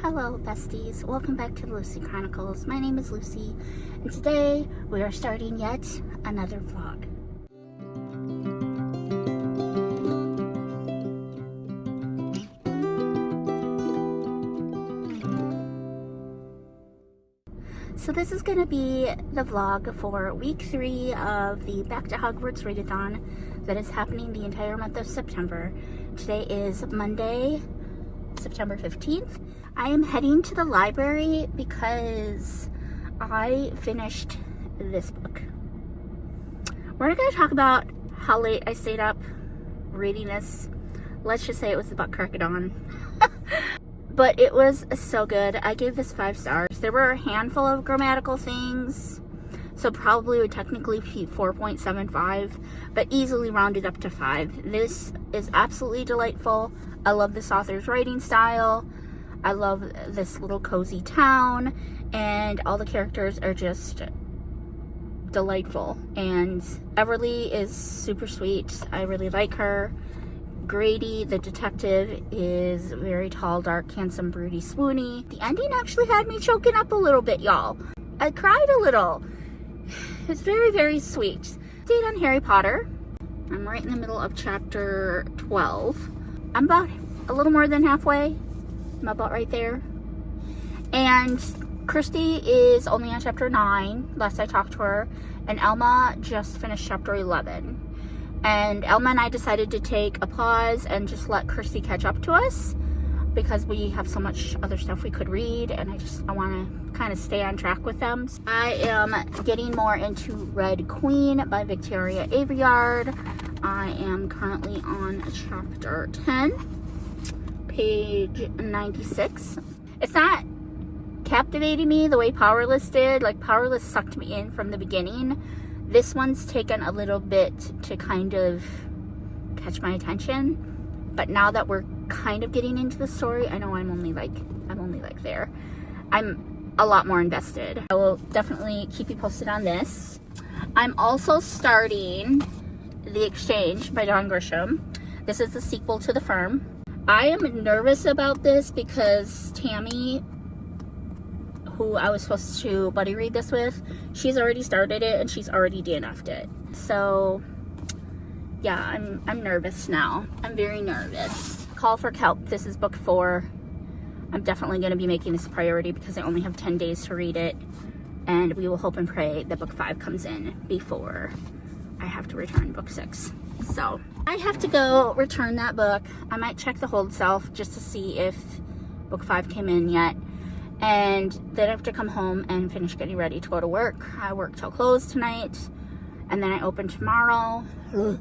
Hello besties, welcome back to the Lucy Chronicles. My name is Lucy and today we are starting yet another vlog. So this is going to be the vlog for week 3 of the Back to Hogwarts readathon that is happening the entire month of September. Today is Monday, September 15th. I am heading to the library because I finished this book. We're not going to talk about how late I stayed up reading this. Let's just say it was the butt crack of dawn. But it was so good. I gave this 5 stars. There were a handful of grammatical things, so probably would technically be 4.75, but easily rounded up to 5. This is absolutely delightful. I love this author's writing style. I love this little cozy town, and all the characters are just delightful. And Everly is super sweet. I really like her. Grady, the detective, is very tall, dark, handsome, broody, swoony. The ending actually had me choking up a little bit, y'all. I cried a little. It's very, very sweet. Update on Harry Potter. I'm right in the middle of chapter 12. I'm about a little more than halfway. I'm about right there. And Christy is only on chapter 9, last I talked to her. And Elma just finished chapter 11. And Elma and I decided to take a pause and just let Kirsty catch up to us because we have so much other stuff we could read, and I want to kind of stay on track with them. I am getting more into Red Queen by Victoria Aveyard. I am currently on chapter 10, page 96. It's not captivating me the way Powerless did. Like, Powerless sucked me in from the beginning. This one's taken a little bit to kind of catch my attention, but now that we're kind of getting into the story, I know I'm only like there. I'm a lot more invested. I will definitely keep you posted on this. I'm also starting The Exchange by Dawn Grisham. This is the sequel to The Firm. I am nervous about this because Tammy, who I was supposed to buddy read this with, she's already started it and she's already DNF'd it. So yeah, I'm nervous now. I'm very nervous. Call for Kelp. This is book 4. I'm definitely going to be making this a priority because I only have 10 days to read it, and we will hope and pray that book 5 comes in before I have to return book 6. So I have to go return that book. I might check the hold shelf just to see if book 5 came in yet. And then I have to come home and finish getting ready to go to work. I work till close tonight, and then I open tomorrow. Ugh.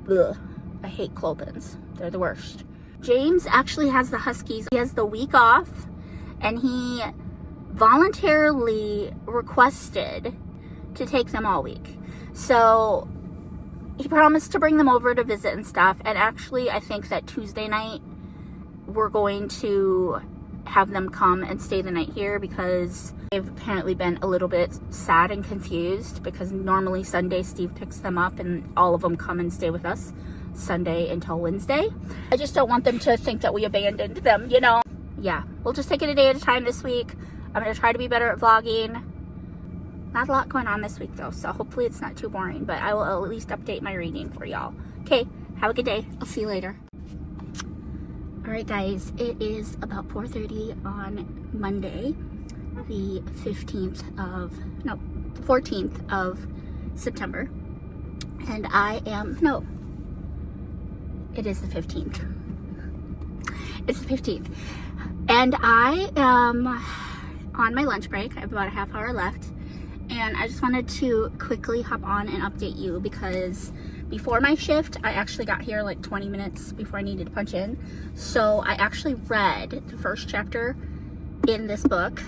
Ugh. I hate clopens. They're the worst. James actually has the Huskies. He has the week off, and he voluntarily requested to take them all week. So he promised to bring them over to visit and stuff. And actually, I think that Tuesday night we're going to have them come and stay the night here because they've apparently been a little bit sad and confused because normally Sunday Steve picks them up and all of them come and stay with us Sunday until Wednesday. I just don't want them to think that we abandoned them, you know? Yeah, we'll just take it a day at a time this week. I'm going to try to be better at vlogging. Not a lot going on this week though, so hopefully it's not too boring, but I will at least update my reading for y'all. Okay, have a good day. I'll see you later. Alright guys, it is about 4:30 on Monday, the 14th of September, and it is the 15th. It's the 15th, and I am on my lunch break. I have about a half hour left, and I just wanted to quickly hop on and update you because before my shift, I actually got here like 20 minutes before I needed to punch in. So I actually read the first chapter in this book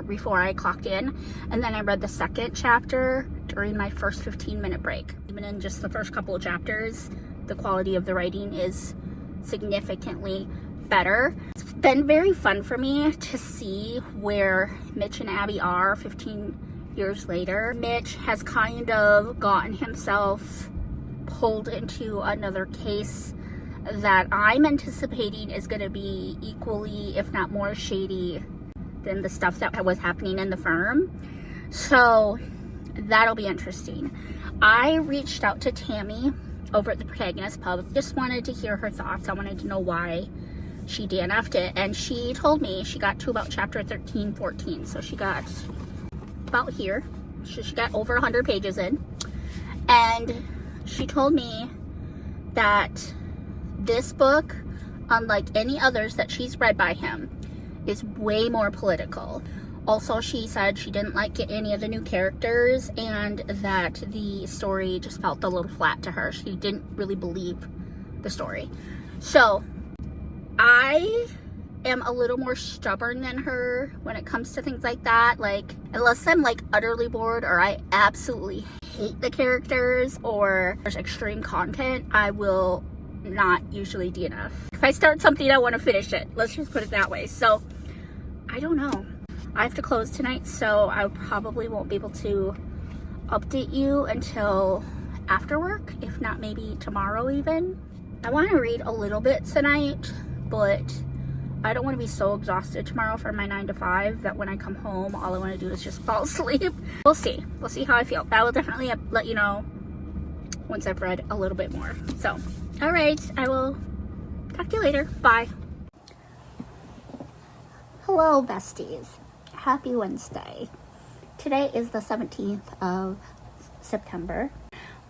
before I clocked in. And then I read the second chapter during my first 15-minute break. Even in just the first couple of chapters, the quality of the writing is significantly better. It's been very fun for me to see where Mitch and Abby are 15 years later. Mitch has kind of gotten himself pulled into another case that I'm anticipating is going to be equally, if not more shady than the stuff that was happening in the firm. So that'll be interesting. I reached out to Tammy over at the Protagonist Pub. Just wanted to hear her thoughts. I wanted to know why she DNF'd it. And she told me she got to about chapter 13, 14. So she got about here. She got over 100 pages in. And she told me that this book, unlike any others that she's read by him, is way more political. Also, she said she didn't like any of the new characters and that the story just felt a little flat to her. She didn't really believe the story. So, I am a little more stubborn than her when it comes to things like that. Like, unless I'm like utterly bored or I absolutely hate the characters or there's extreme content, I will not usually DNF. If I start something, I want to finish it. Let's just put it that way. So, I don't know. I have to close tonight, so I probably won't be able to update you until after work, if not maybe tomorrow even. I want to read a little bit tonight, but I don't want to be so exhausted tomorrow for my 9 to 5 that when I come home, all I want to do is just fall asleep. We'll see. We'll see how I feel. I will definitely let you know once I've read a little bit more. So, all right. I will talk to you later. Bye. Hello, besties. Happy Wednesday. Today is the 17th of September,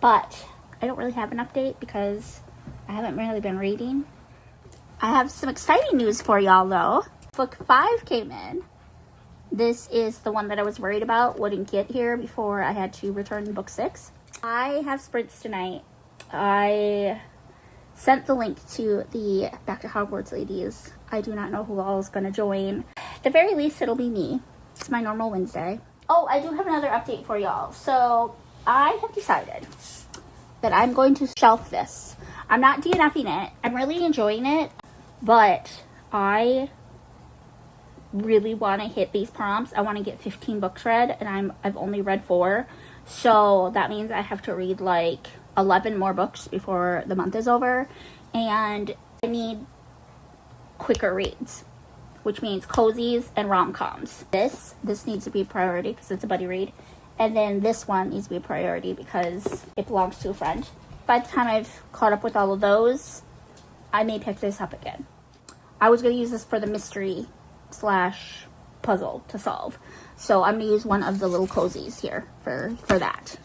but I don't really have an update because I haven't really been reading. I have some exciting news for y'all though. Book 5 came in. This is the one that I was worried about wouldn't get here before I had to return book 6. I have sprints tonight. I sent the link to the Back to Hogwarts ladies. I do not know who all is going to join. At the very least, it'll be me. It's my normal Wednesday. Oh, I do have another update for y'all. So, I have decided that I'm going to shelf this. I'm not DNFing it. I'm really enjoying it, but I really want to hit these prompts. I want to get 15 books read, and I've only read 4. So, that means I have to read like 11 more books before the month is over, and I need quicker reads, which means cozies and rom-coms. This needs to be a priority because it's a buddy read. And then this one needs to be a priority because it belongs to a friend. By the time I've caught up with all of those, I may pick this up again. I was going to use this for the mystery / puzzle to solve. So I'm going to use one of the little cozies here for that.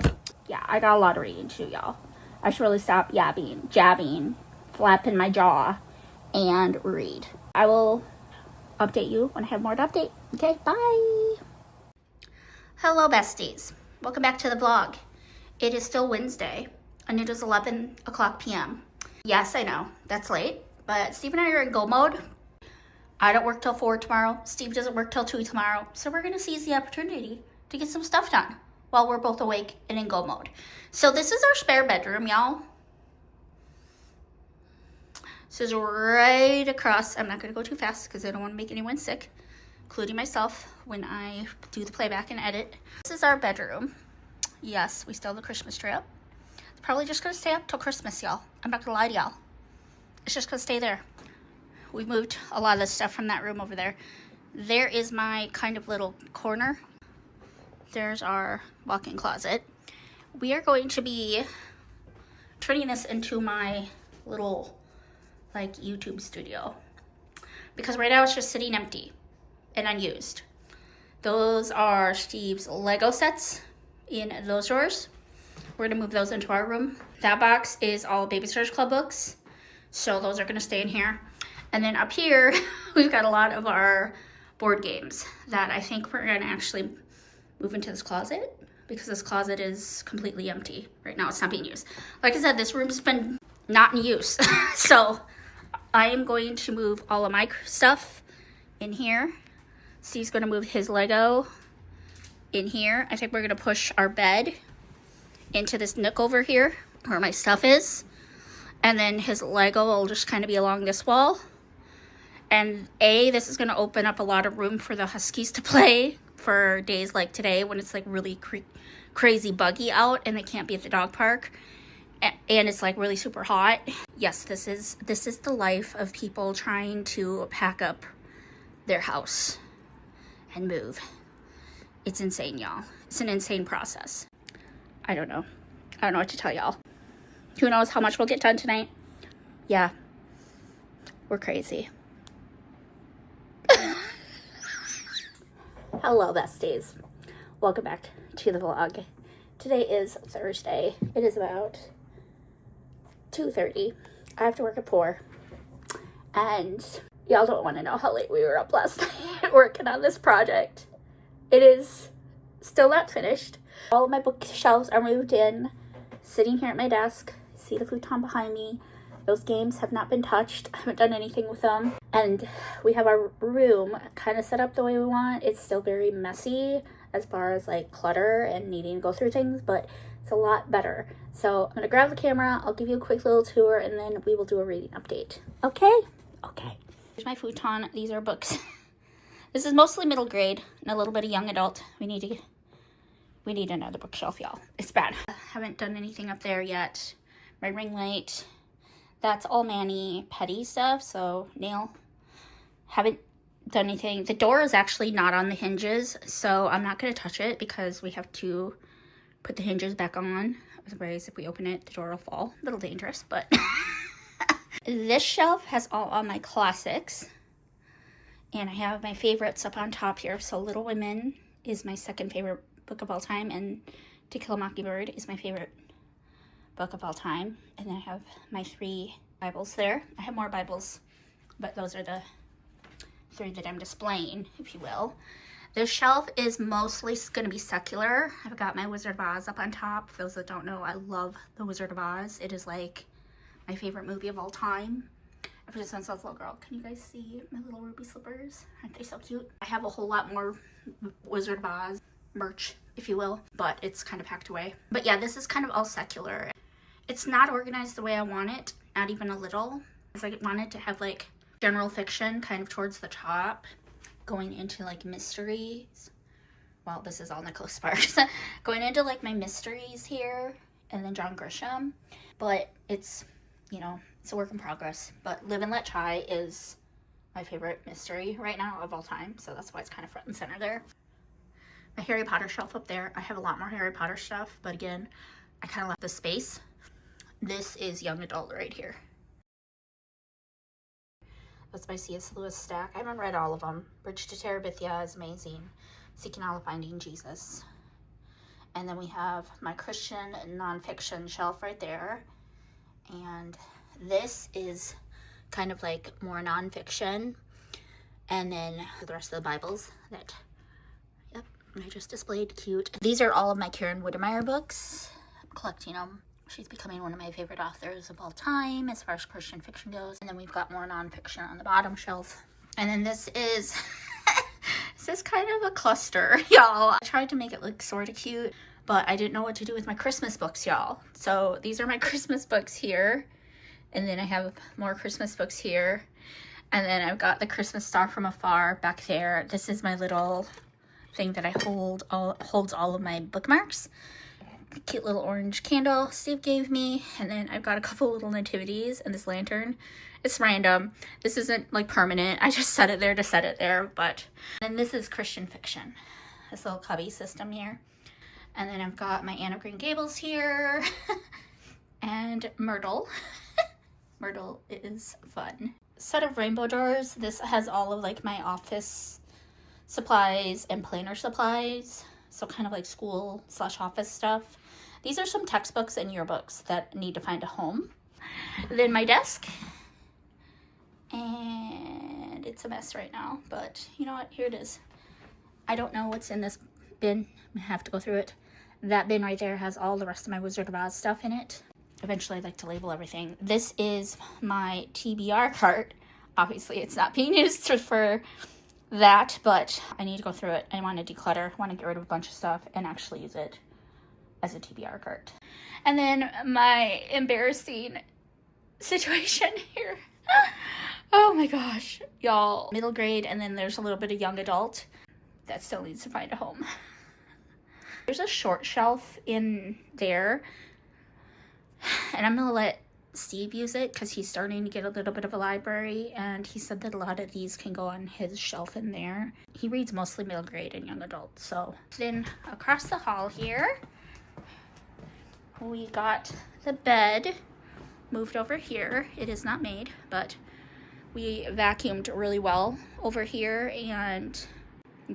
Yeah, I got a lot of reading too, y'all. I should really stop jabbing, flapping my jaw, and read. I will update you when I have more to update. Okay, bye. Hello, besties. Welcome back to the vlog. It is still Wednesday, and it is 11 o'clock p.m. Yes, I know, that's late, but Steve and I are in go mode. I don't work till 4 tomorrow. Steve doesn't work till 2 tomorrow, so we're going to seize the opportunity to get some stuff done while we're both awake and in go mode. So this is our spare bedroom, y'all. This is right across. I'm not going to go too fast because I don't want to make anyone sick, including myself, when I do the playback and edit. This is our bedroom. Yes, we still have the Christmas tree up. It's probably just going to stay up till Christmas, y'all. I'm not going to lie to y'all. It's just going to stay there. We moved a lot of the stuff from that room over there. There is my kind of little corner. There's our walk-in closet. We are going to be turning this into my little like YouTube studio, because right now it's just sitting empty and unused. Those are Steve's Lego sets in those drawers. We're gonna move those into our room. That box is all Babysitters Club books, so those are gonna stay in here. And then up here we've got a lot of our board games that I think we're gonna actually move into this closet, because this closet is completely empty right now. It's not being used. Like I said, this room's been not in use. So I am going to move all of my stuff in here. Steve's going to move his Lego in here. I think we're going to push our bed into this nook over here where my stuff is. And then his Lego will just kind of be along this wall. And this is going to open up a lot of room for the Huskies to play for days like today when it's like really crazy buggy out and they can't be at the dog park. and it's like really super hot. Yes, this is the life of people trying to pack up their house and move. It's insane, y'all. It's an insane process. I don't know what to tell y'all. Who knows how much we'll get done tonight? Yeah, we're crazy. Hello, besties. Welcome back to the vlog. Today is Thursday. It is about 2:30. I have to work at 4. And y'all don't want to know how late we were up last night working on this project. It is still not finished. All of my bookshelves are moved in. Sitting here at my desk. See the futon behind me. Those games have not been touched. I haven't done anything with them. And we have our room kind of set up the way we want. It's still very messy as far as like clutter and needing to go through things, but it's a lot better. So I'm gonna grab the camera. I'll give you a quick little tour and then we will do a reading update. Okay? Okay. Here's my futon. These are books. This is mostly middle grade and a little bit of young adult. We need another bookshelf, y'all. It's bad. I haven't done anything up there yet. My ring light. That's all Manny petty stuff, so nail. Haven't done anything. The door is actually not on the hinges, so I'm not going to touch it because we have to put the hinges back on. Otherwise, if we open it, the door will fall. A little dangerous, but... This shelf has all my classics. And I have my favorites up on top here. So Little Women is my second favorite book of all time, and To Kill a Mockingbird is my favorite book of all time. And then I have my 3 Bibles there. I have more Bibles, but those are the 3 that I'm displaying, if you will. This shelf is mostly going to be secular. I've got my Wizard of Oz up on top. For those that don't know, I love The Wizard of Oz. It is like my favorite movie of all time. Ever since I was a little girl. Can you guys see my little ruby slippers? Aren't they so cute? I have a whole lot more Wizard of Oz merch, if you will, but it's kind of packed away. But yeah, this is kind of all secular. It's not organized the way I want it, not even a little. I wanted to have like general fiction kind of towards the top, going into like mysteries. Well, this is all Nicholas Sparks. Going into like my mysteries here, and then John Grisham. But it's, you know, it's a work in progress. But Live and Let Try is my favorite mystery right now of all time, so that's why it's kind of front and center there. My Harry Potter shelf up there. I have a lot more Harry Potter stuff, but again, I kind of left the space. This is young adult right here. That's my C.S. Lewis stack. I haven't read all of them. Bridge to Terabithia is amazing. Seeking Out and Finding Jesus. And then we have my Christian nonfiction shelf right there. And this is kind of like more nonfiction. And then the rest of the Bibles that, yep, I just displayed. Cute. These are all of my Karen Whittemire books. I'm collecting them. She's becoming one of my favorite authors of all time as far as Christian fiction goes. And then we've got more nonfiction on the bottom shelf. And then this is, this is kind of a cluster, y'all. I tried to make it look sort of cute, but I didn't know what to do with my Christmas books, y'all. So these are my Christmas books here. And then I have more Christmas books here. And then I've got the Christmas Star from Afar back there. This is my little thing that I holds all of my bookmarks. Cute little orange candle Steve gave me, and then I've got a couple little nativities and this lantern. It's random. This isn't like permanent. I just set it there to set it there. But then this is Christian fiction. This little cubby system here. And then I've got my Anne of Green Gables here and Myrtle. Myrtle is fun. Set of rainbow drawers. This has all of like my office supplies and planner supplies. So kind of like school / office stuff. These are some textbooks and yearbooks that need to find a home. Then my desk. And it's a mess right now, but you know what? Here it is. I don't know what's in this bin. I have to go through it. That bin right there has all the rest of my Wizard of Oz stuff in it. Eventually I'd like to label everything. This is my TBR cart. Obviously it's not being used for that, but I need to go through it. I want to declutter. I want to get rid of a bunch of stuff and actually use it as a TBR cart. And then my embarrassing situation here. Oh my gosh, y'all. Middle grade, and then there's a little bit of young adult that still needs to find a home. There's a short shelf in there. And I'm gonna let Steve use it because he's starting to get a little bit of a library, and he said that a lot of these can go on his shelf in there. He reads mostly middle grade and young adult. So then across the hall here, we got the bed moved over here. It is not made, but we vacuumed really well over here and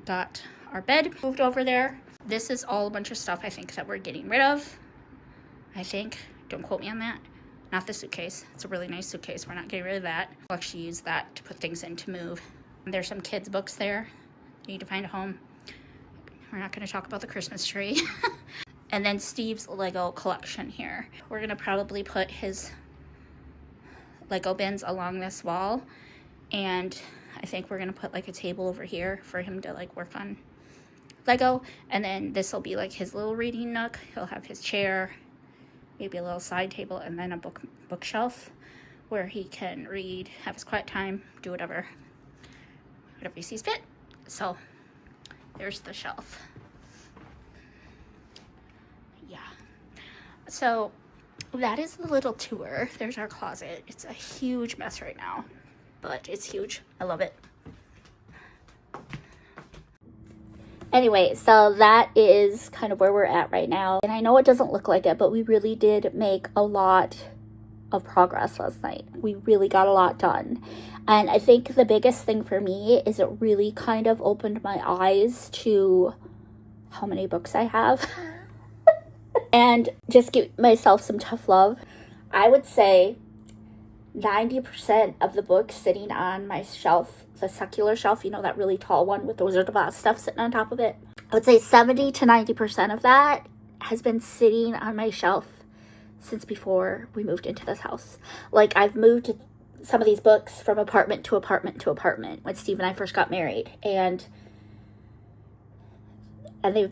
got our bed moved over there. This is all a bunch of stuff I think that we're getting rid of. I think, don't quote me on that. Not the suitcase. It's a really nice suitcase. We're not getting rid of that. We'll actually use that to put things in to move. There's some kids' books there. You need to find a home. We're not going to talk about the Christmas tree. And then Steve's Lego collection here. We're going to probably put his Lego bins along this wall. And I think we're going to put like a table over here for him to like work on Lego. And then this will be like his little reading nook. He'll have his chair, maybe a little side table, and then a bookshelf where he can read, have his quiet time, do whatever he sees fit. So there's the shelf. Yeah. So that is the little tour. There's our closet. It's a huge mess right now, but it's huge. I love it. Anyway, so that is kind of where we're at right now. And I know it doesn't look like it, but we really did make a lot of progress last night. We really got a lot done. And I think the biggest thing for me is it really kind of opened my eyes to how many books I have. And just give myself some tough love. I would say 90% of the books sitting on my shelf, the secular shelf, you know, that really tall one with the Wizard of Oz stuff sitting on top of it. I would say 70 to 90% of that has been sitting on my shelf since before we moved into this house. Like, I've moved some of these books from apartment to apartment to apartment when Steve and I first got married. And they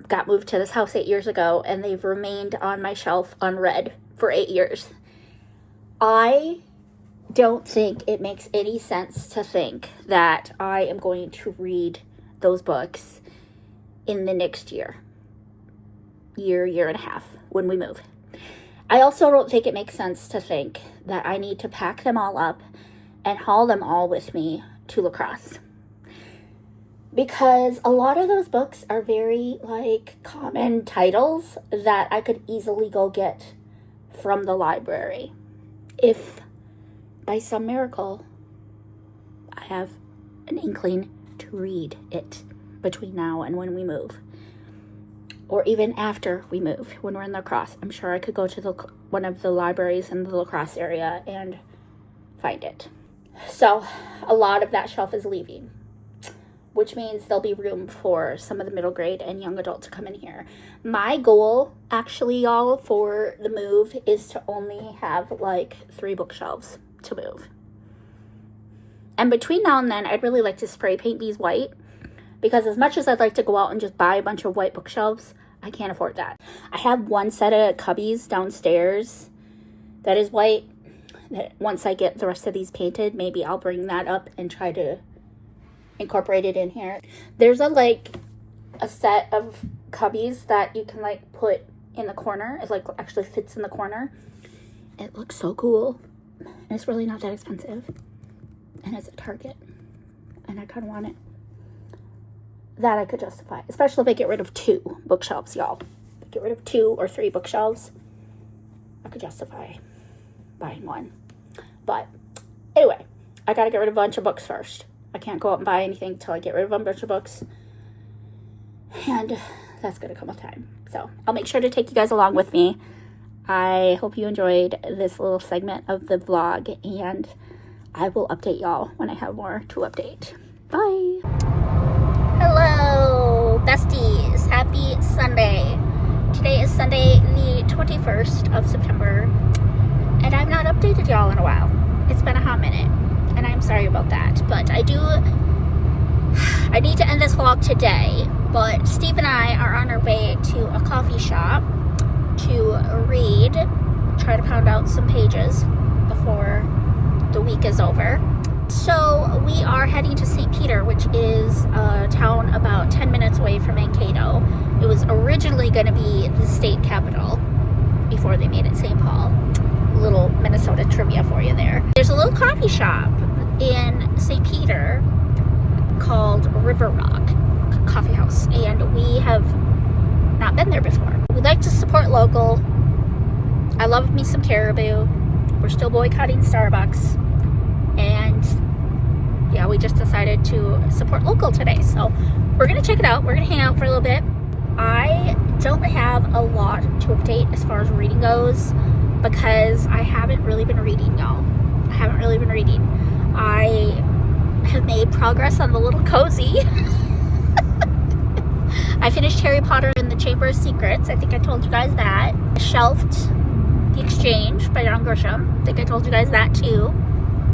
got moved to this house 8 years ago, and they've remained on my shelf unread for 8 years. I don't think it makes any sense to think that I am going to read those books in the next year and a half when we move. I also don't think it makes sense to think that I need to pack them all up and haul them all with me to La Crosse. Because a lot of those books are very, like, common titles that I could easily go get from the library. If, by some miracle, I have an inkling to read it between now and when we move. Or even after we move, when we're in La Crosse. I'm sure I could go to one of the libraries in the La Crosse area and find it. So, a lot of that shelf is leaving, which means there'll be room for some of the middle grade and young adult to come in here. My goal, actually, y'all, for the move is to only have, like, 3 bookshelves to move. And between now and then, I'd really like to spray paint these white, because as much as I'd like to go out and just buy a bunch of white bookshelves, I can't afford that. I have one set of cubbies downstairs that is white. Once I get the rest of these painted, maybe I'll bring that up and try to incorporate it in here. There's a set of cubbies that you can like put in the corner. It like actually fits in the corner. It looks so cool. And it's really not that expensive. And it's at Target. And I kind of want it. That I could justify. Especially if I get rid of 2 bookshelves, y'all. If I get rid of 2 or 3 bookshelves, I could justify buying one. But anyway, I gotta get rid of a bunch of books first. I can't go out and buy anything until I get rid of a bunch of books. And that's going to come with time. So I'll make sure to take you guys along with me. I hope you enjoyed this little segment of the vlog. And I will update y'all when I have more to update. Bye. Hello, besties. Happy Sunday. Today is Sunday, the 21st of September. And I've not updated y'all in a while. It's been a hot minute. And I'm sorry about that, but I need to end this vlog today, but Steve and I are on our way to a coffee shop to read, try to pound out some pages before the week is over. So we are heading to St. Peter, which is a town about 10 minutes away from Mankato. It was originally going to be the state capital. If before they made it St. Paul. A little Minnesota trivia for you there. There's a little coffee shop in St. Peter called River Rock Coffee House, and we have not been there before. We like to support local. I love me some caribou. We're still boycotting Starbucks, and yeah, we just decided to support local today, so we're gonna check it out. We're gonna hang out for a little bit. I don't have a lot to update as far as reading goes because I haven't really been reading, y'all. I haven't really been reading. I have made progress on the little cozy. I finished Harry Potter and the Chamber of Secrets. I think I told you guys that. I shelved The Exchange by John Grisham. I think I told you guys that too.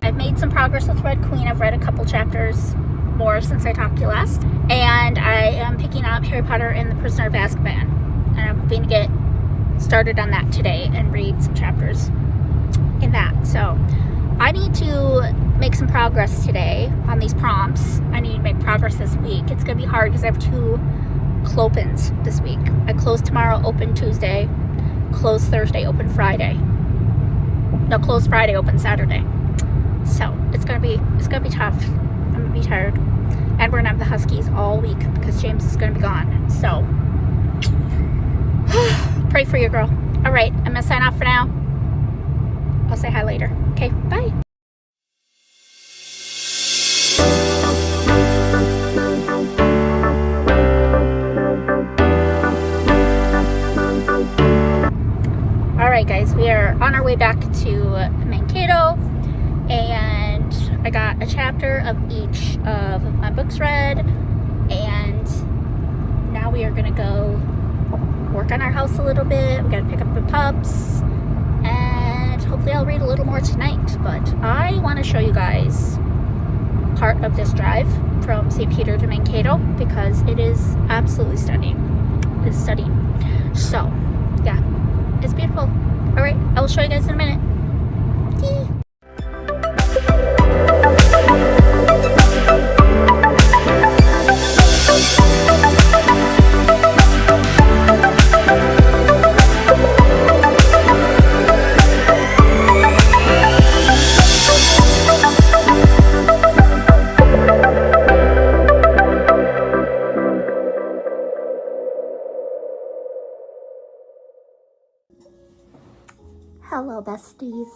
I've made some progress with Red Queen. I've read a couple chapters more since I talked to you last. And I am picking up Harry Potter and the Prisoner of Azkaban. And I'm hoping to get started on that today and read some chapters in that. So I need to make some progress today on these prompts. I need to make progress this week. It's going to be hard because I have 2 clopens this week. I close tomorrow, open Tuesday. Close Thursday, open Friday. No, close Friday, open Saturday. So it's gonna be tough. I'm gonna be tired, and we're gonna have the Huskies all week because James is gonna be gone. So pray for your girl. All right, I'm gonna sign off for now. I'll say hi later. Okay, bye. Alright guys, we are on our way back to Mankato, and I got a chapter of each of my books read, and now we are going to go work on our house a little bit. We got to pick up the pups, and hopefully I'll read a little more tonight, but I want to show you guys part of this drive from St. Peter to Mankato because it is absolutely stunning. It's stunning. So, yeah. It's beautiful. All right, I will show you guys in a minute. Yee. Hello besties.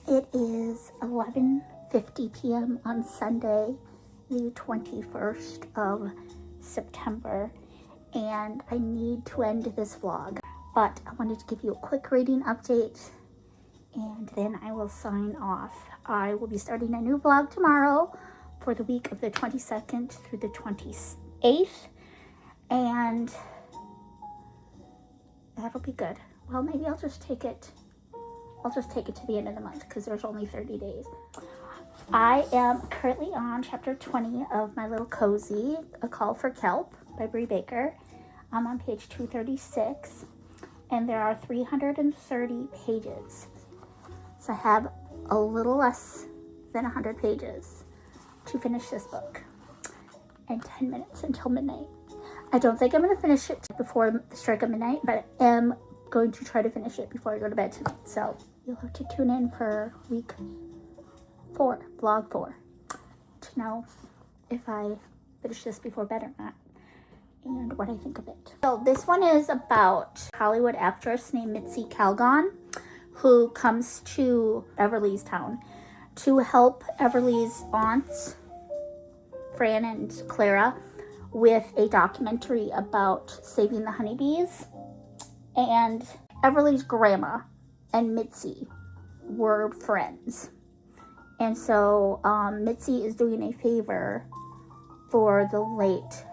It is 11:50 p.m. on Sunday, the 21st of September, and I need to end this vlog, but I wanted to give you a quick reading update and then I will sign off. I will be starting a new vlog tomorrow for the week of the 22nd through the 28th, and that'll be good. Well, maybe I'll just take it to the end of the month because there's only 30 days. I am currently on chapter 20 of my little cozy, A Call for Kelp by Bree Baker. I'm on page 236, and there are 330 pages. So I have a little less than 100 pages to finish this book, and 10 minutes until midnight. I don't think I'm going to finish it before the strike of midnight, but I am going to try to finish it before I go to bed tonight. So you'll have to tune in for week 4, vlog 4, to know if I finish this before bed or not and what I think of it. So this one is about a Hollywood actress named Mitzi Calgon who comes to Everly's town to help Everly's aunts, Fran and Clara, with a documentary about saving the honeybees. And Everly's grandma and Mitzi were friends. And so Mitzi is doing a favor for the late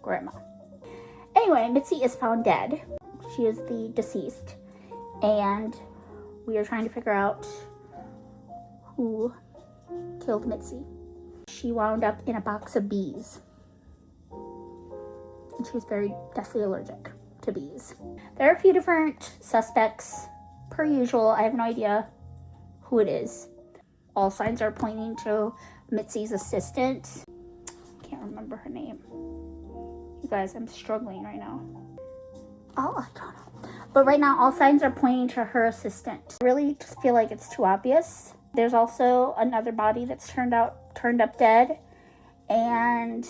grandma. Anyway, Mitzi is found dead. She is the deceased. And we are trying to figure out who killed Mitzi. She wound up in a box of bees. And she was very deathly allergic to bees. There are a few different suspects. Per usual, I have no idea who it is. All signs are pointing to Mitzi's assistant. I can't remember her name. You guys, I'm struggling right now. Oh, I don't know. But right now, all signs are pointing to her assistant. I really just feel like it's too obvious. There's also another body that's turned up dead, and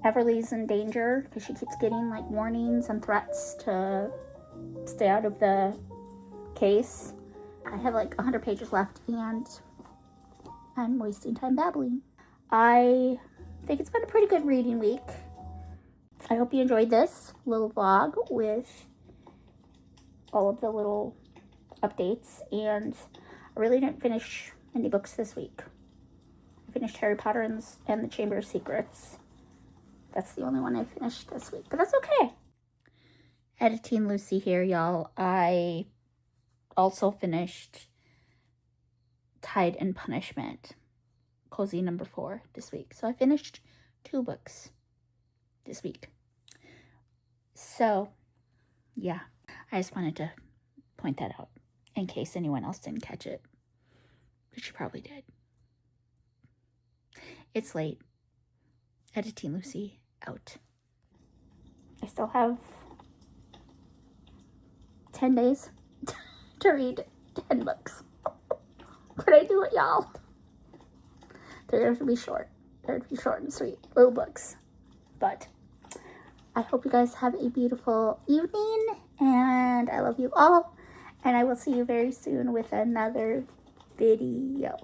Everly's in danger because she keeps getting like warnings and threats to stay out of the case. I have like 100 pages left and I'm wasting time babbling. I think it's been a pretty good reading week. I hope you enjoyed this little vlog with all of the little updates, and I really didn't finish any books this week. I finished Harry Potter and the Chamber of Secrets. That's the only one I finished this week, but that's okay. Editing Lucy here, y'all. I also finished Tide and Punishment, Cozy number 4 this week. So I finished 2 books this week. So, yeah. I just wanted to point that out in case anyone else didn't catch it. But you probably did. It's late. Editing Lucy out. I still have 10 days to read 10 books. Could I do it, y'all? They're going to be short. They're going to be short and sweet. Little books. But I hope you guys have a beautiful evening. And I love you all. And I will see you very soon with another video.